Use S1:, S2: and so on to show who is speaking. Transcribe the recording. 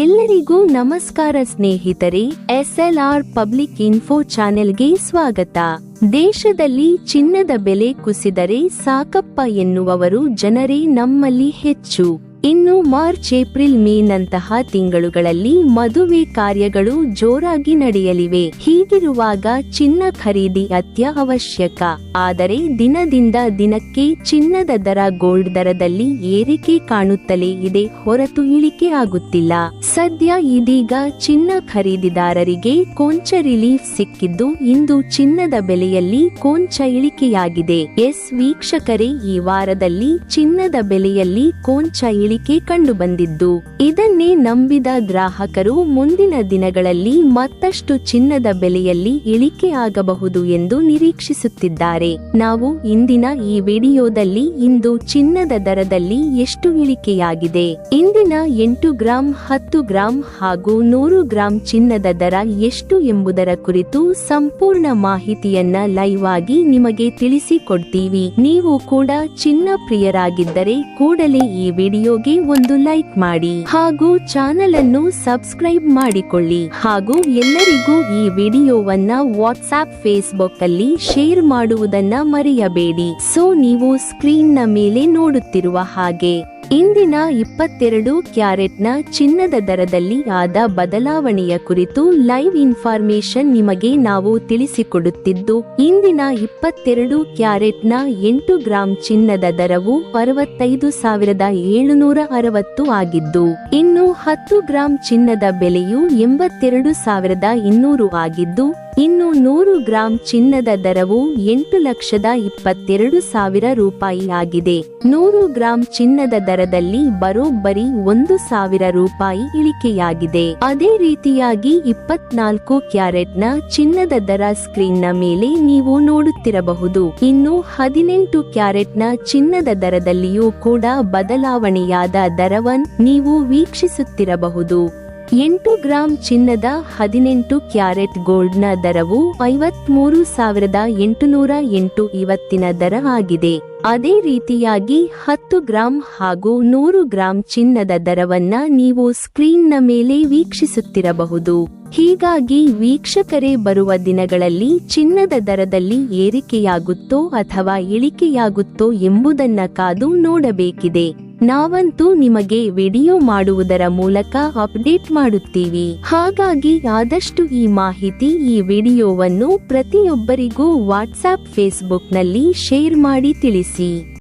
S1: ಎಲ್ಲರಿಗೂ ನಮಸ್ಕಾರ ಸ್ನೇಹಿತರೆ, SLR ಪಬ್ಲಿಕ್ ಇನ್ಫೋ ಚಾನೆಲ್ಗೆ ಸ್ವಾಗತ. ದೇಶದಲ್ಲಿ ಚಿನ್ನದ ಬೆಲೆ ಕುಸಿದರೆ ಸಾಕಪ್ಪ ಎನ್ನುವವರು ಜನರೇ ನಮ್ಮಲ್ಲಿ ಹೆಚ್ಚು. ಇನ್ನು ಮಾರ್ಚ್, ಏಪ್ರಿಲ್, ಮೇ ನಂತಹ ತಿಂಗಳುಗಳಲ್ಲಿ ಮದುವೆ ಕಾರ್ಯಗಳು ಜೋರಾಗಿ ನಡೆಯಲಿವೆ. ಹೀಗಿರುವಾಗ ಚಿನ್ನ ಖರೀದಿ ಅತ್ಯವಶ್ಯಕ. ಆದರೆ ದಿನದಿಂದ ದಿನಕ್ಕೆ ಚಿನ್ನದ ದರ, ಗೋಲ್ಡ್ ದರದಲ್ಲಿ ಏರಿಕೆ ಕಾಣುತ್ತಲೇ ಇದೆ ಹೊರತು ಇಳಿಕೆ ಆಗುತ್ತಿಲ್ಲ. ಸದ್ಯ ಇದೀಗ ಚಿನ್ನ ಖರೀದಿದಾರರಿಗೆ ಕೊಂಚ ರಿಲೀಫ್ ಸಿಕ್ಕಿದ್ದು ಇಂದು ಚಿನ್ನದ ಬೆಲೆಯಲ್ಲಿ ಕೊಂಚ ಇಳಿಕೆಯಾಗಿದೆ. ವೀಕ್ಷಕರೇ, ಈ ವಾರದಲ್ಲಿ ಚಿನ್ನದ ಬೆಲೆಯಲ್ಲಿ ಕೊಂಚ ಇಳಿಕೆ ಕಂಡುಬಂದಿದ್ದು, ಇದನ್ನೇ ನಂಬಿದ ಗ್ರಾಹಕರು ಮುಂದಿನ ದಿನಗಳಲ್ಲಿ ಮತ್ತಷ್ಟು ಚಿನ್ನದ ಬೆಲೆಯಲ್ಲಿ ಇಳಿಕೆ ಆಗಬಹುದು ಎಂದು ನಿರೀಕ್ಷಿಸುತ್ತಿದ್ದಾರೆ. ನಾವು ಇಂದಿನ ಈ ವಿಡಿಯೋದಲ್ಲಿ ಇಂದು ಚಿನ್ನದ ದರದಲ್ಲಿ ಎಷ್ಟು ಇಳಿಕೆಯಾಗಿದೆ, ಇಂದಿನ 8 ಗ್ರಾಂ, 10 ಗ್ರಾಂ ಹಾಗೂ 100 ಗ್ರಾಂ ಚಿನ್ನದ ದರ ಎಷ್ಟು ಎಂಬುದರ ಕುರಿತು ಸಂಪೂರ್ಣ ಮಾಹಿತಿಯನ್ನ ಲೈವ್ ಆಗಿ ನಿಮಗೆ ತಿಳಿಸಿಕೊಡ್ತೀವಿ. ನೀವು ಕೂಡ ಚಿನ್ನ ಪ್ರಿಯರಾಗಿದ್ದರೆ ಕೂಡಲೇ ಈ ವಿಡಿಯೋಗೆ ಒಂದು ಲೈಕ್ ಮಾಡಿ ಹಾಗೂ ಚಾನೆಲ್ ಅನ್ನು ಸಬ್ಸ್ಕ್ರೈಬ್ ಮಾಡಿಕೊಳ್ಳಿ. ಹಾಗೂ ಎಲ್ಲರಿಗೂ ಈ ವಿಡಿಯೋವನ್ನ ವಾಟ್ಸ್ಆಪ್, ಫೇಸ್ಬುಕ್ ಅಲ್ಲಿ ಶೇರ್ ಮಾಡುವುದನ್ನ ಮರೆಯಬೇಡಿ. ಸೊ ನೀವು ಸ್ಕ್ರೀನ್ ನ ಮೇಲೆ ನೋಡುತ್ತಿರುವ ಹಾಗೆ ಇಂದಿನ 22 ಕ್ಯಾರೆಟ್ನ ಚಿನ್ನದ ದರದಲ್ಲಿ ಆದ ಬದಲಾವಣೆಯ ಕುರಿತು ಲೈವ್ ಇನ್ಫಾರ್ಮೇಶನ್ ನಿಮಗೆ ನಾವು ತಿಳಿಸಿಕೊಡುತ್ತಿದ್ದು, ಇಂದಿನ 22 ಕ್ಯಾರೆಟ್ನ 8 ಗ್ರಾಂ ಚಿನ್ನದ ದರವು 65,760 ಆಗಿದ್ದು, ಇನ್ನು 10 ಗ್ರಾಂ ಚಿನ್ನದ ಬೆಲೆಯು 82,200 ಆಗಿದ್ದು, ಇನ್ನು 100 ಗ್ರಾಂ ಚಿನ್ನದ ದರವು 8,22,000 ರೂಪಾಯಿ ಆಗಿದೆ. 100 ಗ್ರಾಂ ಚಿನ್ನದ ದರದಲ್ಲಿ ಬರೋಬ್ಬರಿ 1,000 ರೂಪಾಯಿ ಇಳಿಕೆಯಾಗಿದೆ. ಅದೇ ರೀತಿಯಾಗಿ 24 ಕ್ಯಾರೆಟ್ನ ಚಿನ್ನದ ದರ ಸ್ಕ್ರೀನ್ ನ ಮೇಲೆ ನೀವು ನೋಡುತ್ತಿರಬಹುದು. ಇನ್ನು 18 ಕ್ಯಾರೆಟ್ನ ಚಿನ್ನದ ದರದಲ್ಲಿಯೂ ಕೂಡ ಬದಲಾವಣೆಯಾದ ದರವನ್ನು ನೀವು ವೀಕ್ಷಿಸುತ್ತಿರಬಹುದು. 8 ಗ್ರಾಂ ಚಿನ್ನದ 18 ಕ್ಯಾರೆಟ್ ಗೋಲ್ಡ್ನ ದರವು 53,808 ಇವತ್ತಿನ ದರ ಆಗಿದೆ. ಅದೇ ರೀತಿಯಾಗಿ 10 ಗ್ರಾಂ ಹಾಗೂ 100 ಗ್ರಾಂ ಚಿನ್ನದ ದರವನ್ನ ನೀವು ಸ್ಕ್ರೀನ್ ನ ಮೇಲೆ ವೀಕ್ಷಿಸುತ್ತಿರಬಹುದು. ಹೀಗಾಗಿ ವೀಕ್ಷಕರೇ, ಬರುವ ದಿನಗಳಲ್ಲಿ ಚಿನ್ನದ ದರದಲ್ಲಿ ಏರಿಕೆಯಾಗುತ್ತೋ ಅಥವಾ ಇಳಿಕೆಯಾಗುತ್ತೋ ಎಂಬುದನ್ನ ಕಾದು ನೋಡಬೇಕಿದೆ. ನಾವಂತೂ ನಿಮಗೆ ವಿಡಿಯೋ ಮಾಡುವುದರ ಮೂಲಕ ಅಪ್ಡೇಟ್ ಮಾಡುತ್ತೀವಿ. ಹಾಗಾಗಿ ಆದಷ್ಟು ಈ ಮಾಹಿತಿ, ಈ ವಿಡಿಯೋವನ್ನು ಪ್ರತಿಯೊಬ್ಬರಿಗೂ ವಾಟ್ಸ್ಆಪ್, ಫೇಸ್ಬುಕ್ ನಲ್ಲಿ ಶೇರ್ ಮಾಡಿ ತಿಳಿಸಿ.